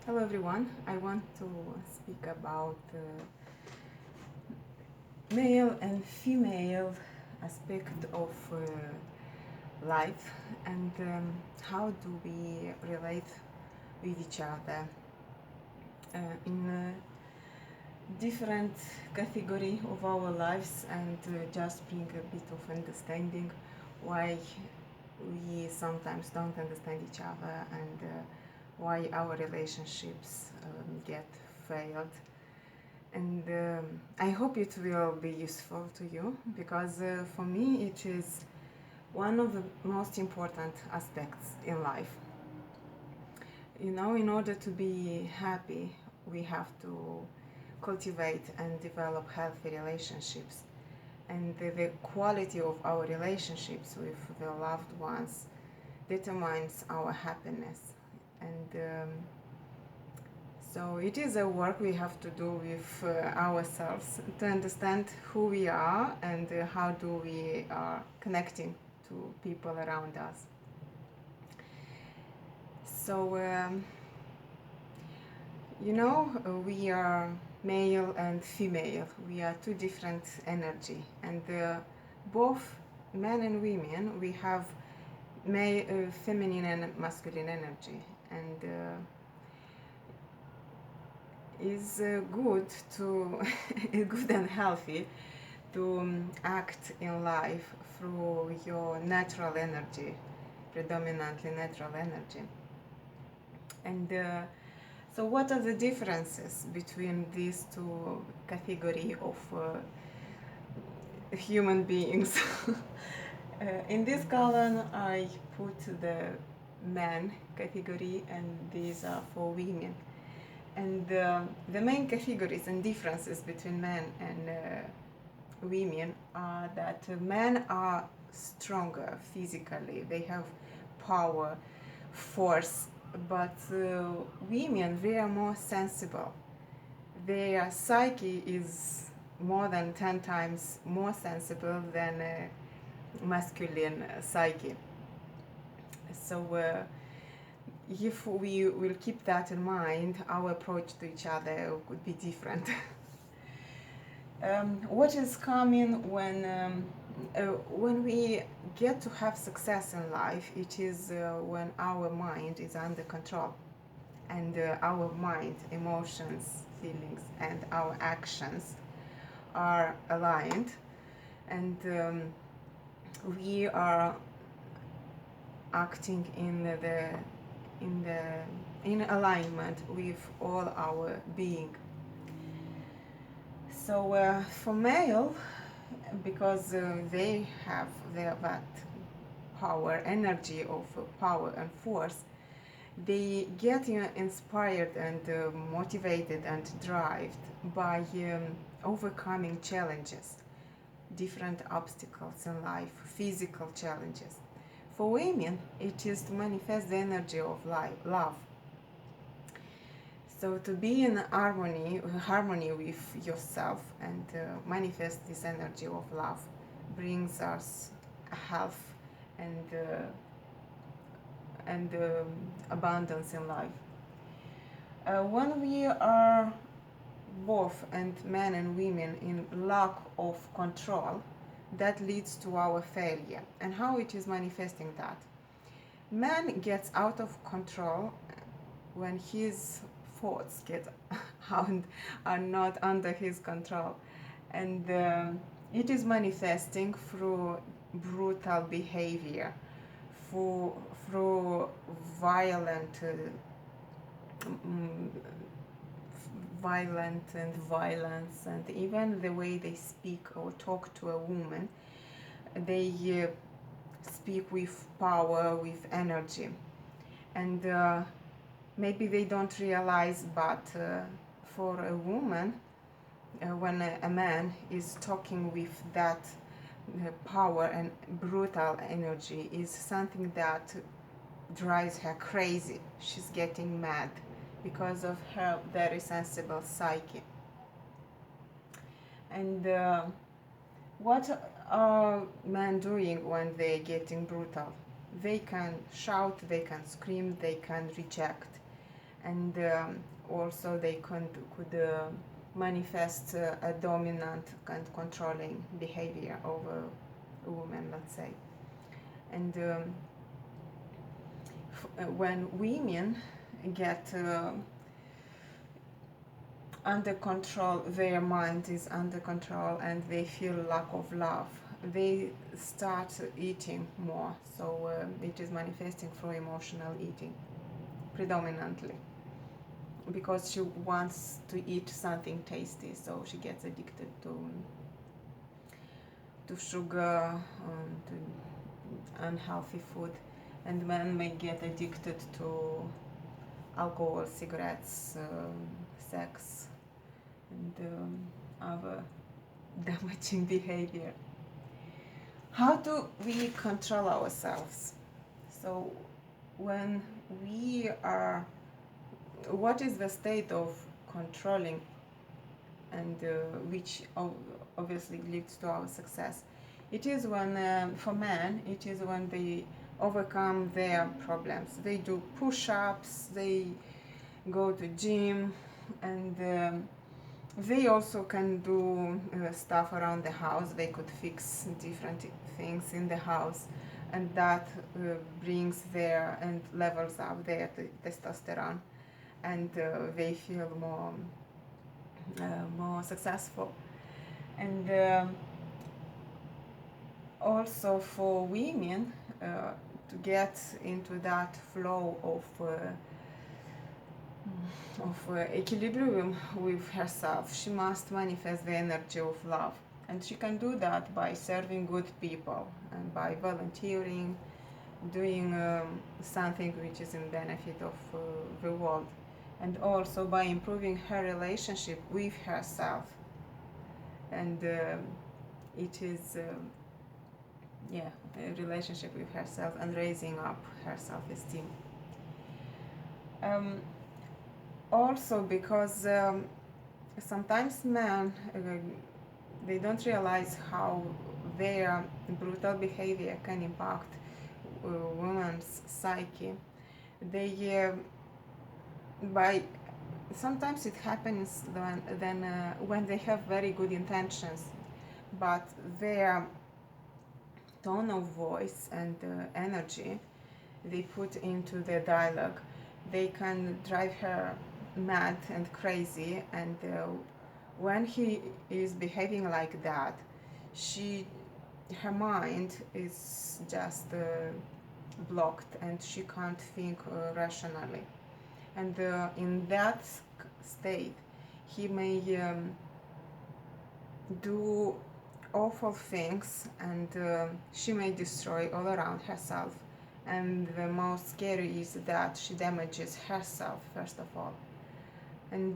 Hello everyone, I want to speak about male and female aspect of life and how do we relate with each other in different category of our lives and just bring a bit of understanding why we sometimes don't understand each other and why our relationships get failed. And I hope it will be useful to you because for me it is one of the most important aspects in life. You know, in order to be happy, we have to cultivate and develop healthy relationships. And the quality of our relationships with the loved ones determines our happiness. And so it is a work we have to do with ourselves to understand who we are and how do we are connecting to people around us. So, we are male and female. We are two different energy, and both men and women we have feminine and masculine energy, and is good to good and healthy to act in life through your natural energy, predominantly natural energy. And so what are the differences between these two category of human beings? In this column I put the man category and these are for women. And the main categories and differences between men and women are that men are stronger physically, they have power, force, but women, they are more sensible. Their psyche is more than 10 times more sensible than masculine psyche. So if we will keep that in mind, our approach to each other could be different. What is coming when we get to have success in life, it is when our mind is under control and our mind, emotions, feelings and our actions are aligned, and we are acting in alignment with all our being. So for male, because they have that power, energy of power and force, they get inspired and motivated and driven by overcoming challenges, different obstacles in life, physical challenges. For women, it is to manifest the energy of love. So to be in harmony with yourself and manifest this energy of love brings us health and abundance in life. When we are both, and men and women, in lack of control, that leads to our failure. And how it is manifesting that? Man gets out of control when his thoughts are not under his control, and it is manifesting through brutal behavior, through violent and violence, and even the way they speak or talk to a woman, they speak with power, with energy, and maybe they don't realize, but for a woman, when a man is talking with that power and brutal energy, is something that drives her crazy. She's getting mad because of her very sensible psyche. And what are men doing when they're getting brutal? They can shout, they can scream, they can reject, and also they could manifest a dominant and controlling behavior over a woman, let's say. And when women get under control, their mind is under control, and they feel lack of love, they start eating more. So it is manifesting through emotional eating predominantly, because she wants to eat something tasty, so she gets addicted to sugar, to unhealthy food. And men may get addicted to alcohol, cigarettes, sex, and other damaging behavior. How do we control ourselves? So when we are, what is the state of controlling, and which obviously leads to our success? It is when, for men, it is when they overcome their problems. They do push-ups, they go to gym, and they also can do stuff around the house. They could fix different things in the house, and that brings their and levels up their testosterone, and they feel more successful. And also for women, to get into that flow of equilibrium with herself, she must manifest the energy of love. And she can do that by serving good people and by volunteering, doing something which is in benefit of the world, and also by improving her relationship with herself. And it is a relationship with herself and raising up her self-esteem. Also because sometimes men, they don't realize how their brutal behavior can impact women's psyche. They sometimes it happens when they have very good intentions, but their tone of voice and energy they put into the dialogue, they can drive her mad and crazy. And when he is behaving like that, her mind is just blocked, and she can't think rationally. And in that state, he may do awful things, and she may destroy all around herself. And the most scary is that she damages herself first of all. And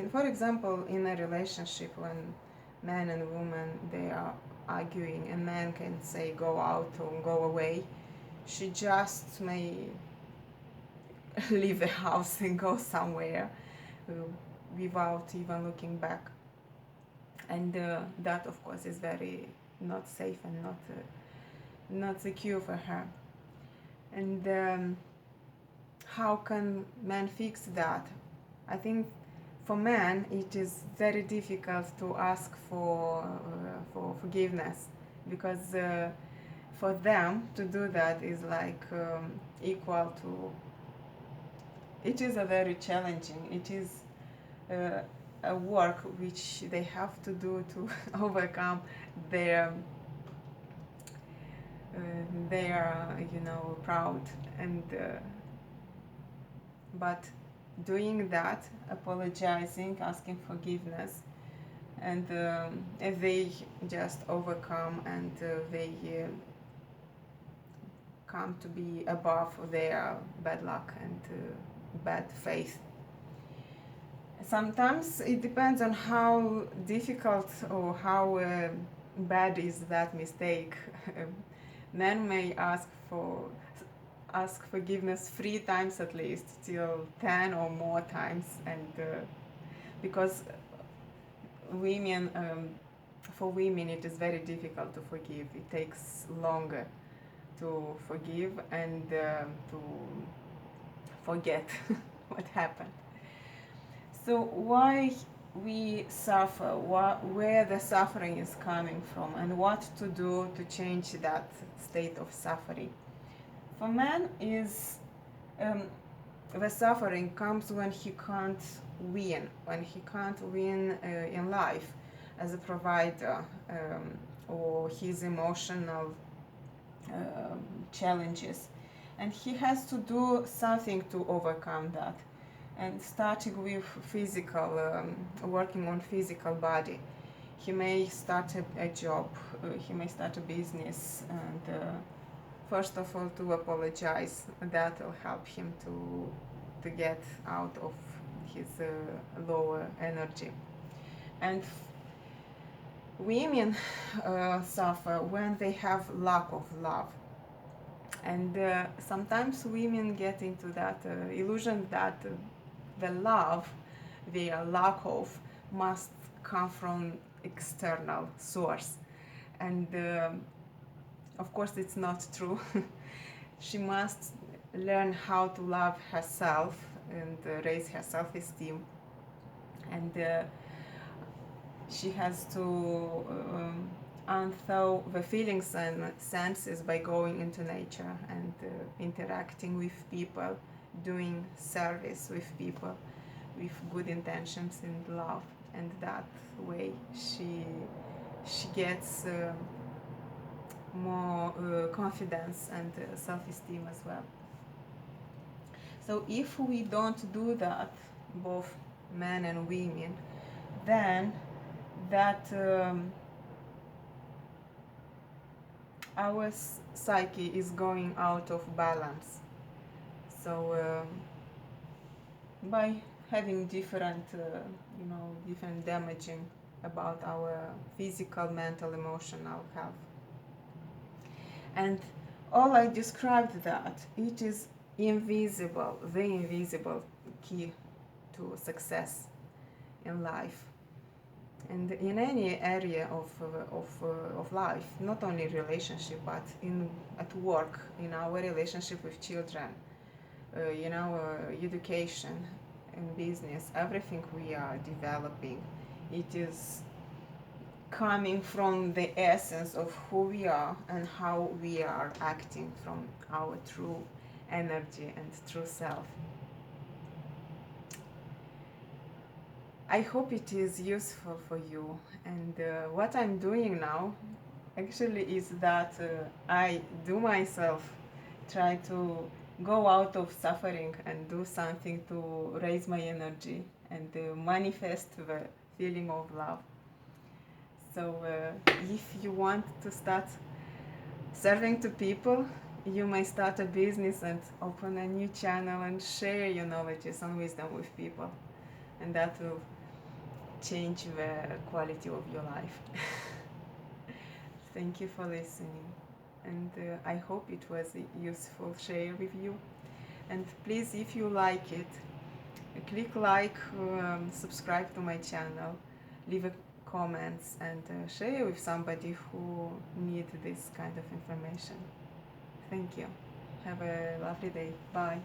for example, in a relationship, when man and woman they are arguing, and man can say go out or go away, she just may leave the house and go somewhere without even looking back. And that of course is very not safe and not secure for her. And how can men fix that? I think for men it is very difficult to ask for forgiveness, because for them to do that is like equal to, it is a very challenging, it is a work which they have to do to overcome their proud. And but doing that, apologizing, asking forgiveness, and if they just overcome, and they come to be above their bad luck and bad faith. Sometimes it depends on how difficult or how bad is that mistake. Men may ask forgiveness 3 times at least, till 10 or more times, and because women, for women it is very difficult to forgive. It takes longer to forgive and to forget what happened. So why we suffer, where the suffering is coming from, and what to do to change that state of suffering. For man is the suffering comes when he can't win, in life as a provider, or his emotional challenges, and he has to do something to overcome that. And starting with physical, working on physical body, he may start a job, he may start a business, and first of all to apologize. That will help him to get out of his lower energy. And women suffer when they have lack of love, and sometimes women get into that illusion that the love they are lack of must come from external source, and of course it's not true. She must learn how to love herself and raise her self-esteem, and she has to unthaw the feelings and senses by going into nature and interacting with people, doing service with people with good intentions and love, and that way she gets more confidence and self-esteem as well. So if we don't do that, both men and women, then that our psyche is going out of balance. So by having different different damaging about our physical, mental, emotional health. And all I described that it is invisible, the invisible key to success in life. And in any area of life, not only relationship, but at work, in our relationship with children, in our education and business, everything we are developing, it is coming from the essence of who we are and how we are acting from our true energy and true self. I hope it is useful for you, and what I'm doing now actually is that I do myself try to go out of suffering and do something to raise my energy and manifest the feeling of love. So if you want to start serving to people, you may start a business and open a new channel and share your knowledges and wisdom with people, and that will change the quality of your life. Thank you for listening, and I hope it was a useful share with you. And please, if you like it, click like, subscribe to my channel, leave a comments, and share with somebody who needs this kind of information. Thank you. Have a lovely day. Bye.